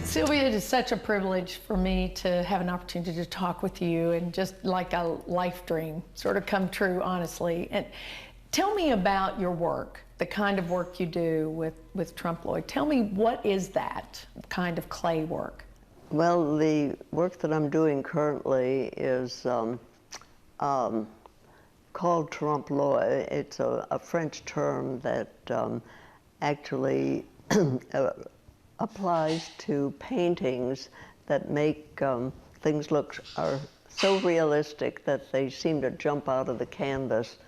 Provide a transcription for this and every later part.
Sylvia, it is such a privilege for me to have an opportunity to talk with you, and just like a life dream sort of come true, honestly. And tell me about your work, the kind of work you do with Trompe L'oeil. Tell me, what is that kind of clay work? Well, the work that I'm doing currently is called Trompe L'oeil. It's a French term that actually applies to paintings that make things are so realistic that they seem to jump out of the canvas.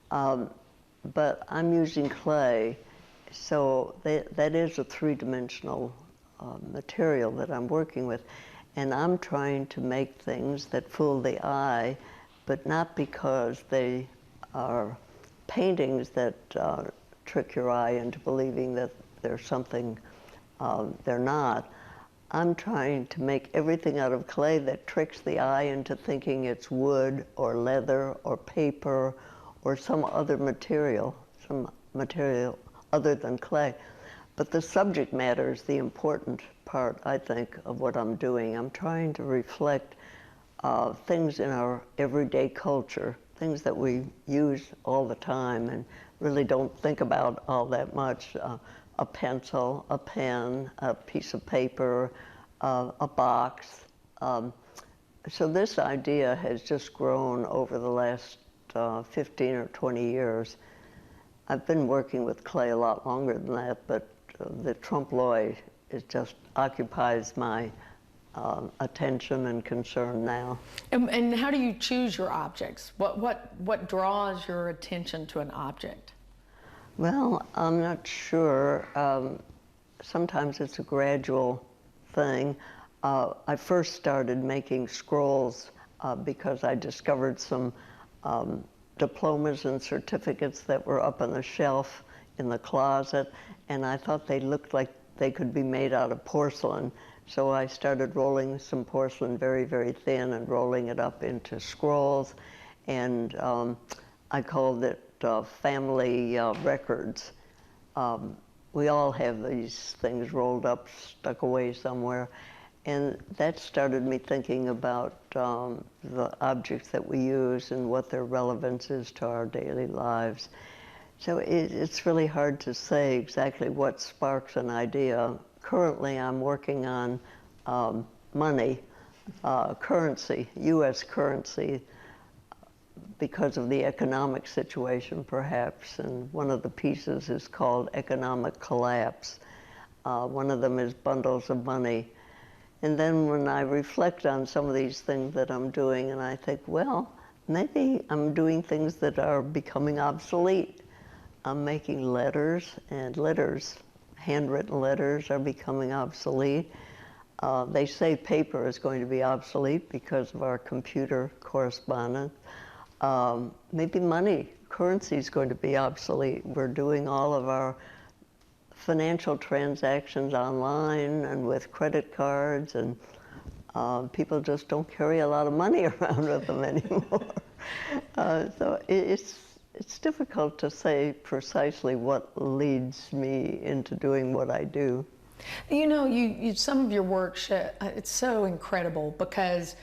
But I'm using clay, so that is a three-dimensional material that I'm working with. And I'm trying to make things that fool the eye, but not because they are paintings that trick your eye into believing that there's something they're not. I'm trying to make everything out of clay that tricks the eye into thinking it's wood or leather or paper or some other material, other than clay. But the subject matter is the important part, I think, of what I'm doing. I'm trying to reflect things in our everyday culture, things that we use all the time and really don't think about all that much. A pencil, a pen, a piece of paper, a box. So this idea has just grown over the last 15 or 20 years. I've been working with clay a lot longer than that, but the Trompe L'oeil just occupies my attention and concern now. And how do you choose your objects? What draws your attention to an object? Well, I'm not sure. Sometimes it's a gradual thing. I first started making scrolls because I discovered some diplomas and certificates that were up on the shelf in the closet, and I thought they looked like they could be made out of porcelain. So I started rolling some porcelain very, very thin and rolling it up into scrolls, and I called it family records. We all have these things rolled up, stuck away somewhere, and that started me thinking about the objects that we use and what their relevance is to our daily lives. So it's really hard to say exactly what sparks an idea. Currently, I'm working on money, currency, U.S. currency, because of the economic situation, perhaps, and one of the pieces is called Economic Collapse. One of them is bundles of money. And then when I reflect on some of these things that I'm doing, and I think, well, maybe I'm doing things that are becoming obsolete. I'm making letters, and letters, handwritten letters, are becoming obsolete. They say paper is going to be obsolete because of our computer correspondence. Maybe money, currency is going to be obsolete. We're doing all of our financial transactions online and with credit cards, and people just don't carry a lot of money around with them anymore. So it's difficult to say precisely what leads me into doing what I do. You know, some of your work, it's so incredible because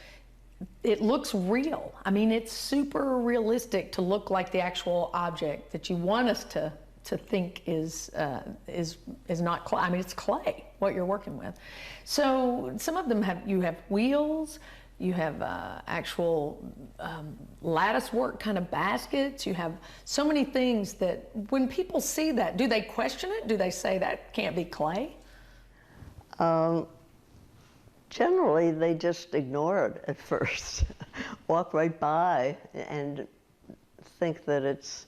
it looks real. I mean, it's super realistic to look like the actual object that you want us to think is not clay. I mean, it's clay, what you're working with. So some of them you have wheels, you have actual lattice work kind of baskets, you have so many things that when people see that, do they question it? Do they say that can't be clay? Generally, they just ignore it at first, walk right by and think that it's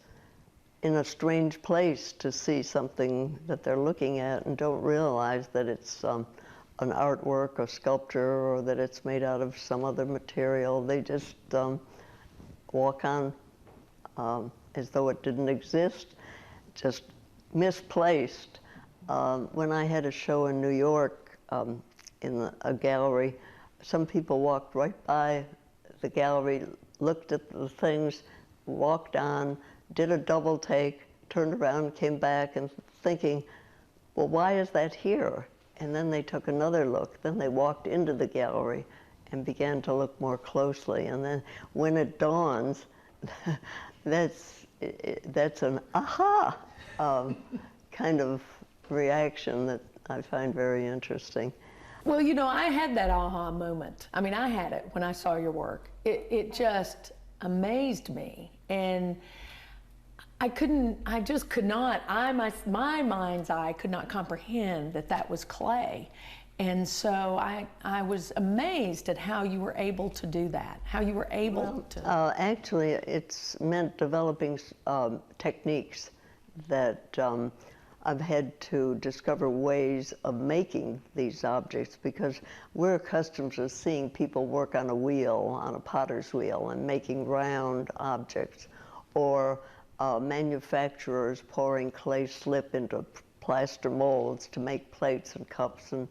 in a strange place to see something that they're looking at and don't realize that it's an artwork or sculpture or that it's made out of some other material. They just walk on as though it didn't exist, just misplaced. When I had a show in New York, in a gallery, some people walked right by the gallery, looked at the things, walked on, did a double take, turned around, came back, and thinking, well, why is that here? and then they took another look. Then they walked into the gallery and began to look more closely. And then when it dawns, that's an aha kind of reaction that I find very interesting. Well, you know, I had that aha moment. I mean, I had it when I saw your work. It just amazed me. And I just could not, my mind's eye could not comprehend that that was clay. And so I was amazed at how you were able to do that, how you were able to. Actually, it's meant developing techniques that I've had to discover ways of making these objects, because we're accustomed to seeing people work on a wheel, on a potter's wheel, and making round objects, or manufacturers pouring clay slip into plaster molds to make plates and cups and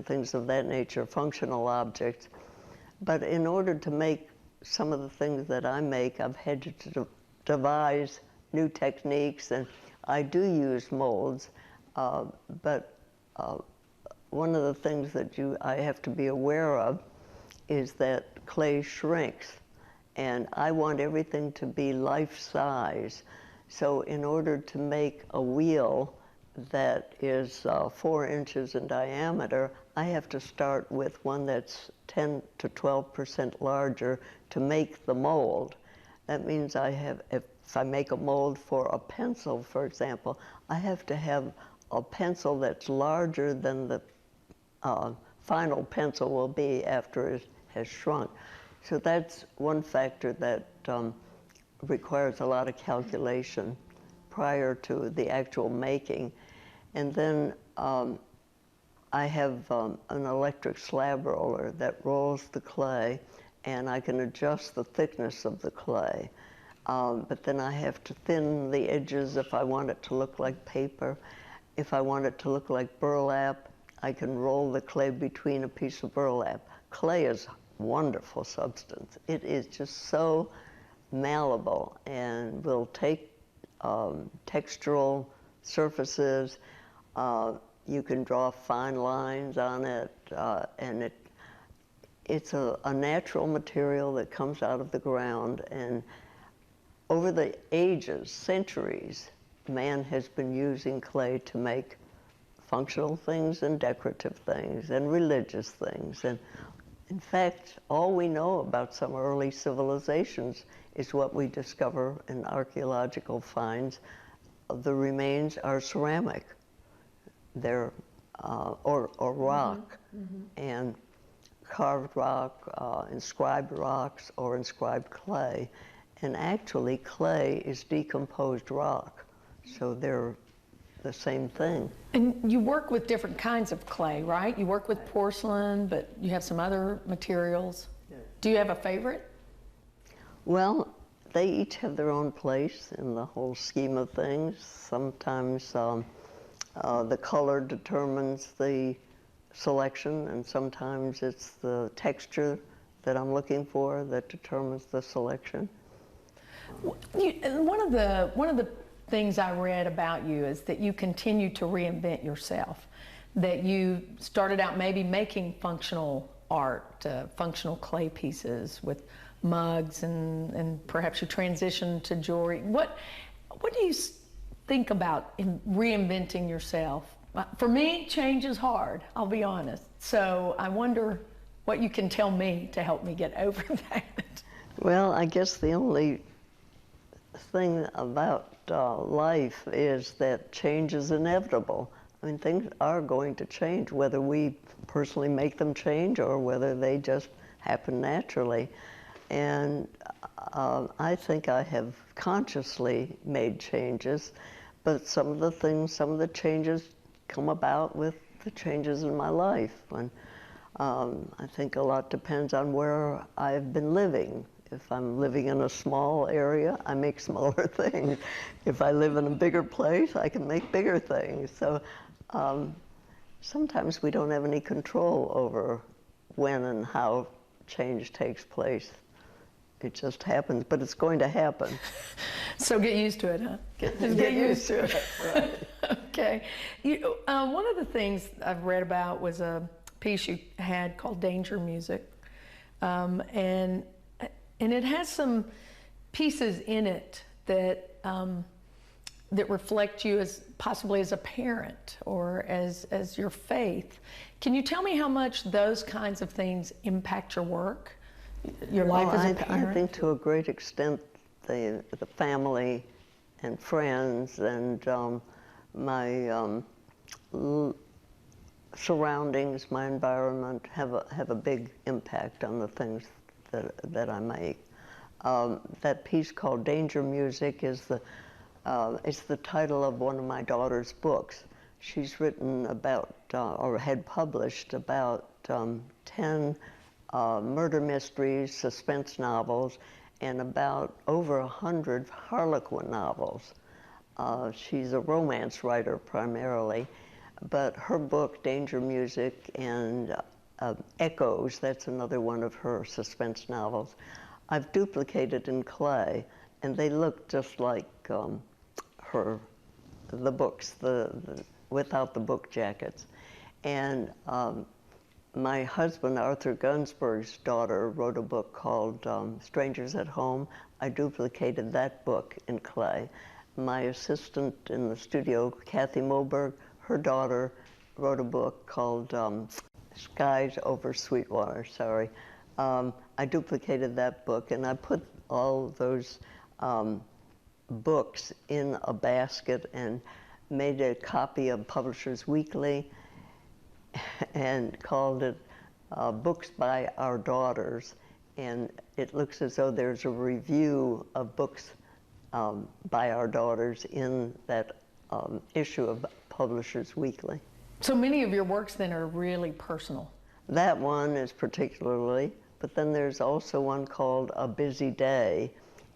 things of that nature, functional objects. But in order to make some of the things that I make, I've had to devise new techniques, and I do use molds, but one of the things that I have to be aware of is that clay shrinks, and I want everything to be life-size. So in order to make a wheel that is 4 inches in diameter, I have to start with one that's 10 to 12% larger to make the mold. That means if I make a mold for a pencil, for example, I have to have a pencil that's larger than the final pencil will be after it has shrunk. So that's one factor that requires a lot of calculation prior to the actual making. And then I have an electric slab roller that rolls the clay, and I can adjust the thickness of the clay. But then I have to thin the edges if I want it to look like paper. If I want it to look like burlap, I can roll the clay between a piece of burlap. Clay is a wonderful substance. It is just so malleable and will take textural surfaces. You can draw fine lines on it, and it's a natural material that comes out of the ground. And over the ages, centuries, man has been using clay to make functional things and decorative things and religious things. And in fact, all we know about some early civilizations is what we discover in archaeological finds. The remains are ceramic. They're or rock, and carved rock, inscribed rocks, or inscribed clay. And actually, clay is decomposed rock, so they're the same thing. And you work with different kinds of clay, right? You work with porcelain, but you have some other materials. Yes. Do you have a favorite? Well, they each have their own place in the whole scheme of things. Sometimes the color determines the selection, and sometimes it's the texture that I'm looking for that determines the selection. One of the things I read about you is that you continue to reinvent yourself, that you started out maybe making functional art, functional clay pieces with mugs, and perhaps you transitioned to jewelry. What do you think about in reinventing yourself? For me, change is hard, I'll be honest. So I wonder what you can tell me to help me get over that. Well, I guess the only thing about life is that change is inevitable. I mean, things are going to change, whether we personally make them change or whether they just happen naturally. And I think I have consciously made changes, but some of the changes come about with the changes in my life. And I think a lot depends on where I've been living. If I'm living in a small area, I make smaller things. If I live in a bigger place, I can make bigger things. So sometimes we don't have any control over when and how change takes place. It just happens, but it's going to happen. So get used to it, huh? Just get used to it. Right. Okay. One of the things I've read about was a piece you had called Danger Music. And it has some pieces in it that that reflect you as possibly as a parent or as your faith. Can you tell me how much those kinds of things impact your work, your life as a parent? I think to a great extent the family and friends and my surroundings, my environment have a big impact on the things that I make. That piece called Danger Music is it's the title of one of my daughter's books. She's written about, or had published about 10 murder mysteries, suspense novels, and about over 100 Harlequin novels. She's a romance writer primarily, but her book, Danger Music, and Echoes, that's another one of her suspense novels, I've duplicated in clay, and they look just like the books, without the book jackets. And my husband, Arthur Gunsberg's daughter, wrote a book called Strangers at Home. I duplicated that book in clay. My assistant in the studio, Kathy Moberg, her daughter wrote a book called Skies Over Sweetwater, sorry. I duplicated that book, and I put all those books in a basket and made a copy of Publishers Weekly and called it Books by Our Daughters. And it looks as though there's a review of books by our daughters in that issue of Publishers Weekly. So many of your works then are really personal. That one is particularly, but then there's also one called A Busy Day,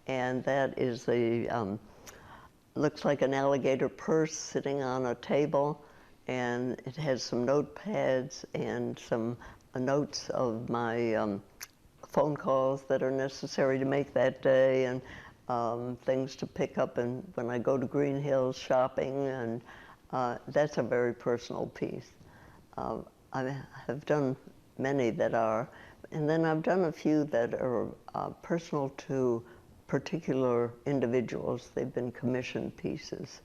and that is looks like an alligator purse sitting on a table, and it has some notepads and some notes of my phone calls that are necessary to make that day, and things to pick up when I go to Green Hills shopping, and that's a very personal piece. I have done many that are, and then I've done a few that are personal to particular individuals. They've been commissioned pieces.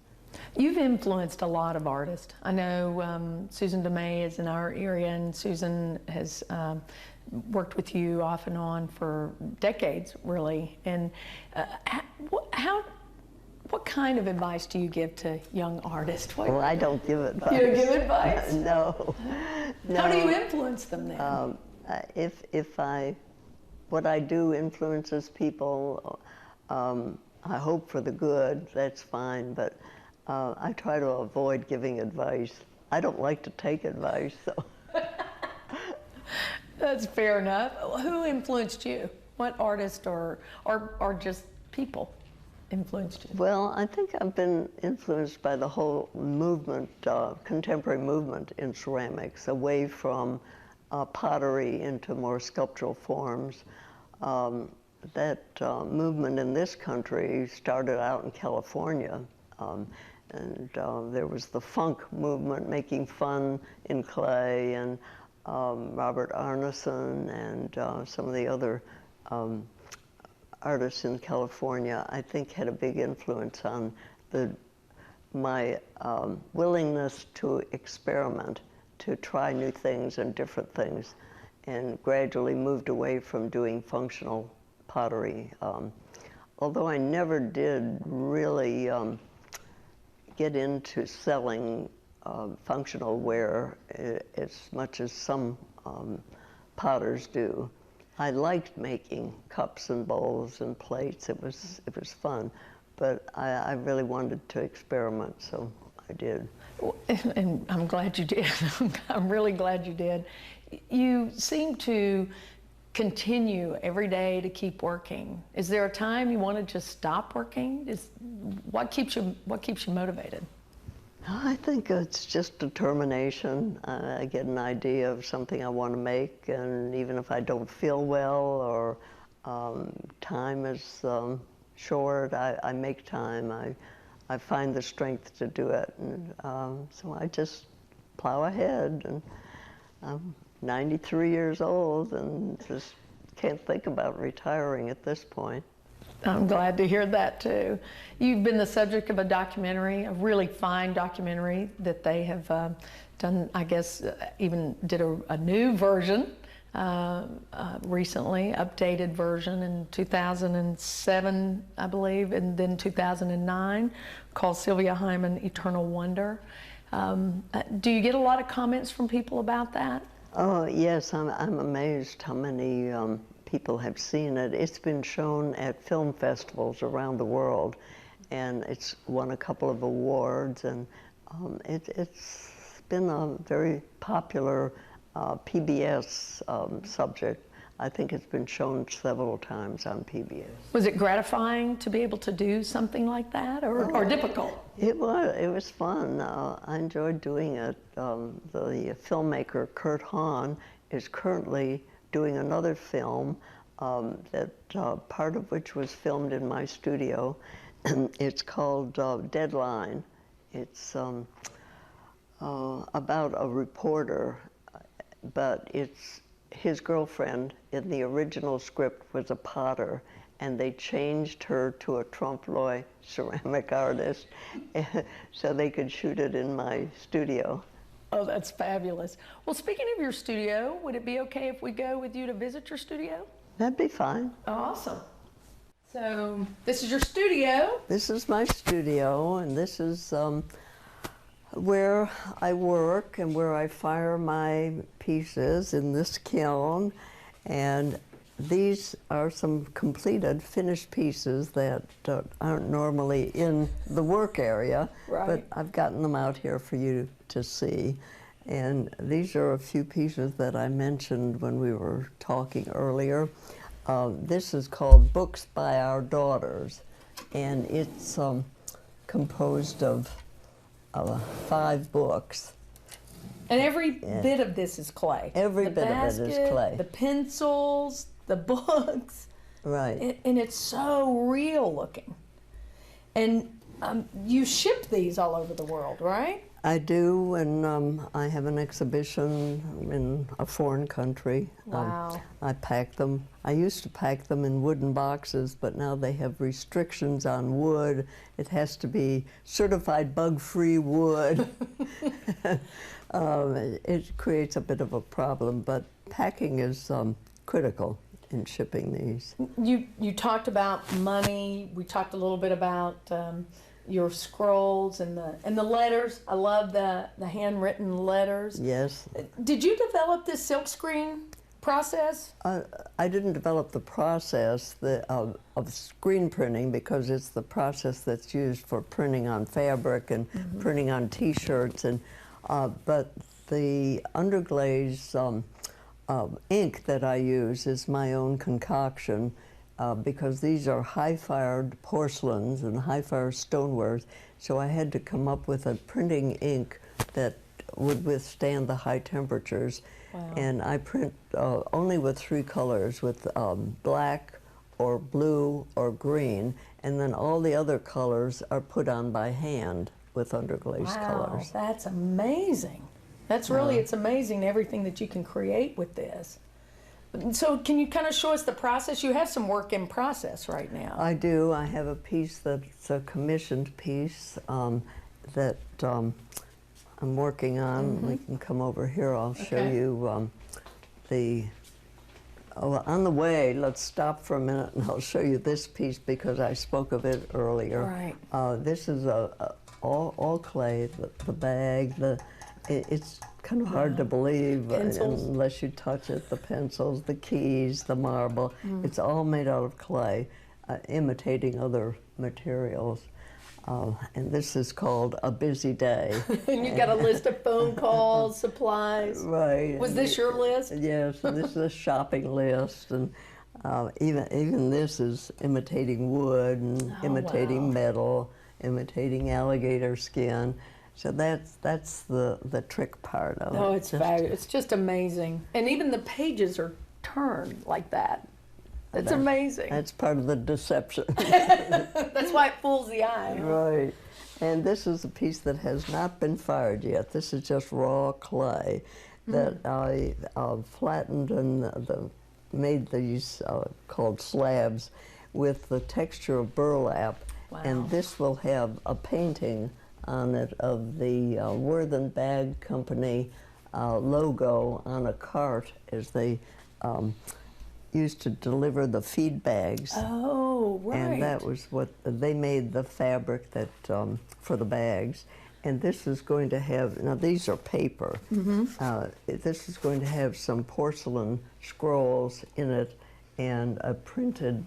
You've influenced a lot of artists. I know Susan DeMay is in our area, and Susan has worked with you off and on for decades, really. And what kind of advice do you give to young artists? Well, I don't give advice. You don't give advice? No. How do you influence them then? What I do influences people, I hope for the good, that's fine, but I try to avoid giving advice. I don't like to take advice, so. That's fair enough. Who influenced you? What artist or just people influenced you? Well, I think I've been influenced by the whole movement, contemporary movement in ceramics, away from pottery into more sculptural forms. That movement in this country started out in California, and there was the funk movement, making fun in clay, and Robert Arneson and some of the other artists in California, I think, had a big influence on my willingness to experiment, to try new things and different things, and gradually moved away from doing functional pottery. Although I never did really get into selling functional ware as much as some potters do. I liked making cups and bowls and plates. It was fun, but I really wanted to experiment, so I did. And I'm glad you did. I'm really glad you did. You seem to continue every day to keep working. Is there a time you want to just stop working? What keeps you motivated? I think it's just determination. I get an idea of something I want to make, and even if I don't feel well or time is short, I make time. I find the strength to do it. And so I just plow ahead. And I'm 93 years old and just can't think about retiring at this point. I'm glad to hear that too. You've been the subject of a documentary, a really fine documentary that they have done, I guess, even did a new version recently, updated version in 2007, I believe, and then 2009, called Sylvia Hyman, Eternal Wonder. Do you get a lot of comments from people about that? Oh, yes, I'm amazed how many people have seen it. It's been shown at film festivals around the world, and it's won a couple of awards, and it's been a very popular PBS subject. I think it's been shown several times on PBS. Was it gratifying to be able to do something like that, or difficult? It was fun. I enjoyed doing it. The filmmaker, Kurt Hahn, is currently doing another film that part of which was filmed in my studio. It's called Deadline. It's about a reporter, but it's his girlfriend in the original script was a potter, and they changed her to a Trompe L'oeil ceramic artist so they could shoot it in my studio. Oh, that's fabulous. Well, speaking of your studio, would it be okay if we go with you to visit your studio? That'd be fine. Awesome. So this is your studio. This is my studio, and this is where I work and where I fire my pieces in this kiln. And these are some completed, finished pieces that aren't normally in the work area, right. But I've gotten them out here for you to see. And these are a few pieces that I mentioned when we were talking earlier. This is called Books by Our Daughters, and it's composed of 5 books. And every bit of this is clay. Every bit of it is clay. The pencils, the books. Right. And it's so real looking. And you ship these all over the world, right? I do, and I have an exhibition in a foreign country. Wow. I pack them. I used to pack them in wooden boxes, but now they have restrictions on wood. It has to be certified bug-free wood. It creates a bit of a problem, but packing is critical in shipping these. You talked about money. We talked a little bit about your scrolls and the letters. I love the handwritten letters. Yes. Did you develop this silkscreen process? I didn't develop the process of screen printing, because it's the process that's used for printing on fabric and printing on T-shirts, and but the underglaze ink that I use is my own concoction. Because these are high-fired porcelains and high-fired stonewares, so I had to come up with a printing ink that would withstand the high temperatures. Wow. And I print only with 3 colors, with black or blue or green, and then all the other colors are put on by hand with underglaze colors. Wow, that's amazing. That's really, it's amazing everything that you can create with this. So can you kind of show us the process? You have some work in process right now. I do. I have a piece that's a commissioned piece that I'm working on. We can come over here. I'll show you on the way, let's stop for a minute and I'll show you this piece because I spoke of it earlier. Right. This is all clay, the bag, it's kind of hard to believe unless you touch it. The pencils, the keys, the marble, it's all made out of clay, imitating other materials. And this is called A Busy Day. And you got a list of phone calls, supplies. Right. Was this your list? Yes, and this is a shopping list, and even this is imitating wood and imitating metal, imitating alligator skin. So that's the trick part of it. Oh, it's fabulous. It's just amazing. And even the pages are turned like that. It's amazing. That's part of the deception. That's why it fools the eye. Right. And this is a piece that has not been fired yet. This is just raw clay that I flattened and made these called slabs with the texture of burlap. Wow. And this will have a painting on it of the Worthen Bag Company logo on a cart as they used to deliver the feed bags. Oh, right. And that was what they made, the fabric that for the bags. And this is going to have, now these are paper. This is going to have some porcelain scrolls in it and a printed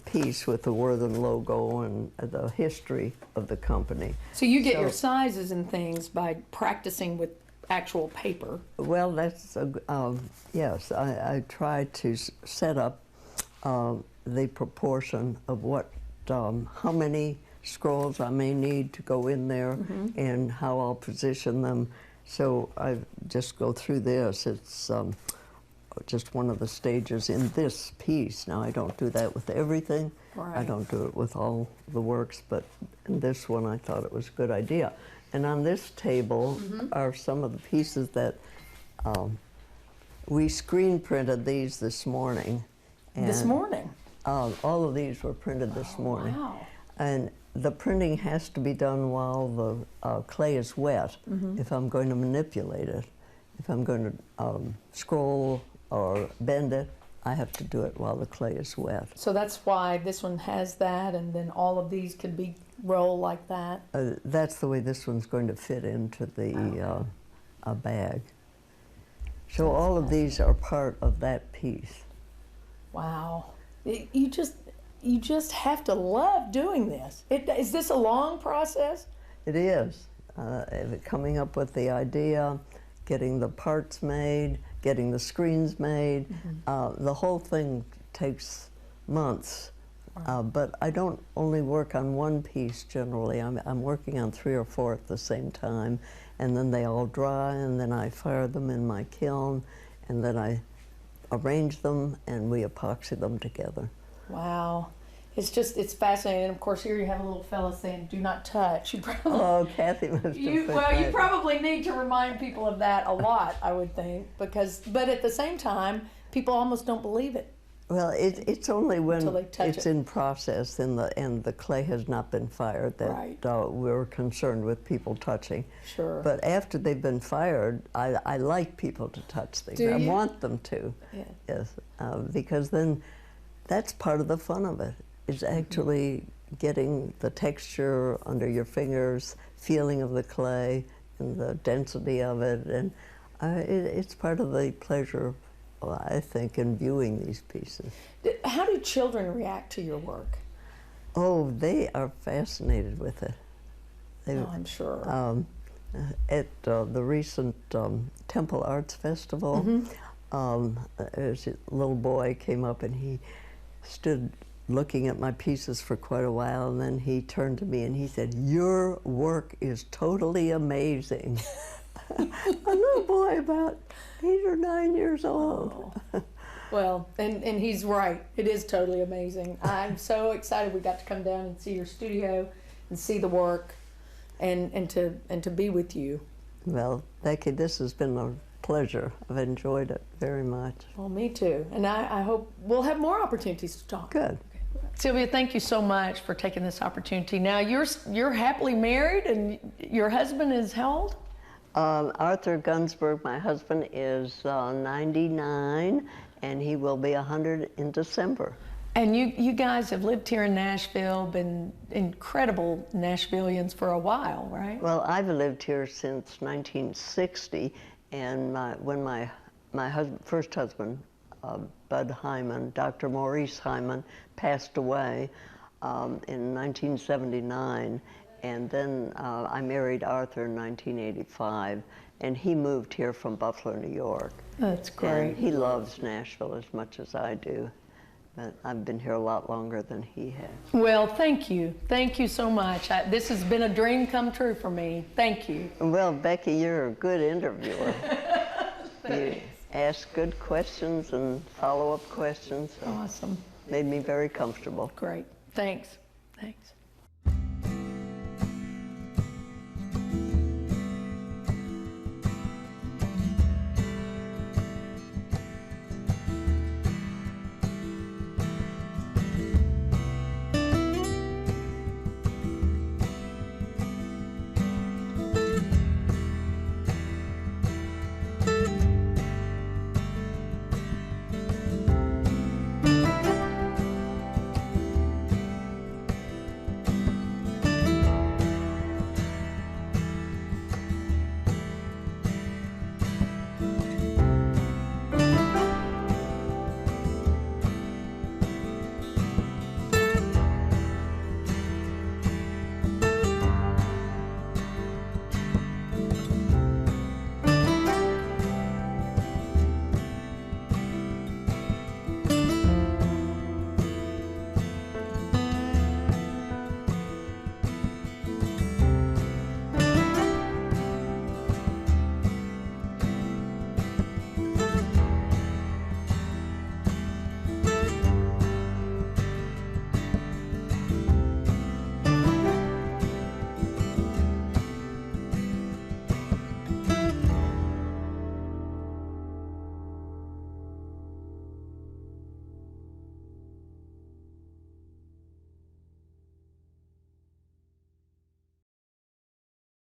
piece with the Worthen logo and the history of the company. So you get your sizes and things by practicing with actual paper. Well, that's, yes, I try to set up the proportion of what, how many scrolls I may need to go in there and how I'll position them. So I just go through this. It's just one of the stages in this piece. Now, I don't do that with everything. Right. I don't do it with all the works, but in this one I thought it was a good idea. And on this table are some of the pieces that we screen printed these this morning. And, This morning? all of these were printed this morning. Wow. And the printing has to be done while the clay is wet if I'm going to manipulate it. If I'm going to scroll or bend it, I have to do it while the clay is wet. So that's why this one has that, and then all of these could be rolled like that? That's the way this one's going to fit into the bag. So all of these are part of that piece. Wow. You just have to love doing this. Is this a long process? It is. Coming up with the idea, getting the parts made, getting the screens made. The whole thing takes months. But I don't only work on one piece generally. I'm working on 3 or 4 at the same time, and then they all dry, and then I fire them in my kiln, and then I arrange them, and we epoxy them together. Wow. It's fascinating. And of course, here you have a little fella saying, "Do not touch." You probably, Oh, Kathy must have you put that. probably need to remind people of that a lot, I would think, but at the same time, people almost don't believe it. Well, it's only when Until they touch it's it. in process and the clay has not been fired that Right. We're concerned with people touching. Sure. But after they've been fired, I like people to touch things. Do I you? want them to. Yeah. Yes, because then that's part of the fun of it. Is actually getting the texture under your fingers, feeling of the clay, and the density of it, and it's part of the pleasure, I think, in viewing these pieces. How do children react to your work? Oh, they are fascinated with it. Oh, I'm sure. At the recent Temple Arts Festival, there's a little boy came up and he stood looking at my pieces for quite a while, and then he turned to me and he said, "Your work is totally amazing." A little boy about 8 or 9 years old. Oh. Well, and he's right. It is totally amazing. I'm so excited we got to come down and see your studio and see the work and to be with you. Well, Becky, this has been a pleasure. I've enjoyed it very much. Well, me too. And I hope we'll have more opportunities to talk. Good. Sylvia, thank you so much for taking this opportunity. Now, you're happily married, and your husband is how old? Arthur Gunsberg, my husband, is 99, and he will be 100 in December. And you guys have lived here in Nashville, been incredible Nashvillians for a while, right? Well, I've lived here since 1960, and when my first husband, Bud Hyman, Dr. Maurice Hyman, passed away in 1979, and then I married Arthur in 1985, and he moved here from Buffalo, New York. That's great. And he loves Nashville as much as I do, but I've been here a lot longer than he has. Well, thank you. Thank you so much. This has been a dream come true for me. Thank you. Well, Becky, you're a good interviewer. You ask good questions and follow-up questions. So Awesome. made me very comfortable. Great. Thanks. Thanks.